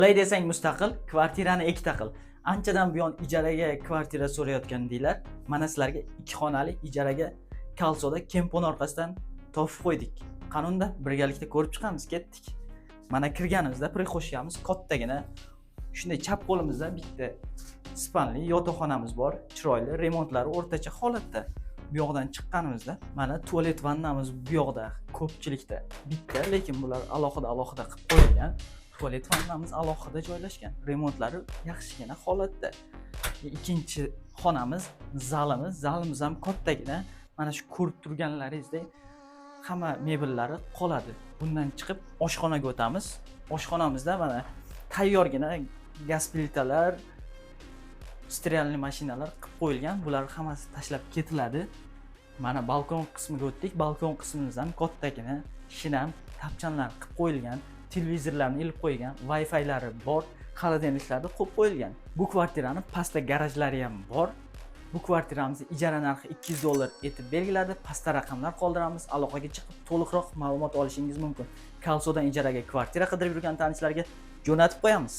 Qulay desang mustaqil, kvartirani ikkita qil. Anchadan buyon ijaraga kvartira so'rayotgandinglar. Mana sizlarga 2 xonali ijaraga Kalsoda Kempon orqasidan topib qo'ydik. Qanunda birgalikda ko'rib chiqamiz, ketdik. Mana kirganimizda qo'shamiz, kattagina shunday chap qo'limizda bitta spanli yotoqxonamiz bor, chiroyli, remontlari o'rtacha holatda. Bu yoqdan chiqqanimizda mana tualet vannamiz bu yoqda ko'pchilikda bitta, lekin bular alohida qilib qo'yilgan. Tualet vannamiz alohida joylashgan. Remontlari yaxshigina holatda. Ikkinchi xonamiz, zalimiz ham kattagina. Mana shu ko'rib turganlaringizdek hamma mebellari qoladi. Bundan chiqib oshxonaga o'tamiz. Oshxonamizda mana tayyorgina gaz plitalar, sterilniy mashinalar qilib qo'yilgan. Bular hammasi tashlab ketiladi. Mana balkon qismiga o'tdik. Balkon qismimiz ham kattagina, shinam, tapchanlar qilib qo'yilgan. Televizorlarni ilib qo'ygan, Wi-Fi'lari bor, xolodilniklarda qo'yib qo'yilgan. Bu kvartirani pastda garajlari ham bor. Bu kvartiramizni ijara narxi $200 etib belgiladi. Pastda raqamlar qoldiramiz. Aloqaga chiqib to'liqroq ma'lumot olishingiz mumkin. Kalsodan ijaraga kvartira qidirib yurgan tanishlarga jo'natib qo'yamiz.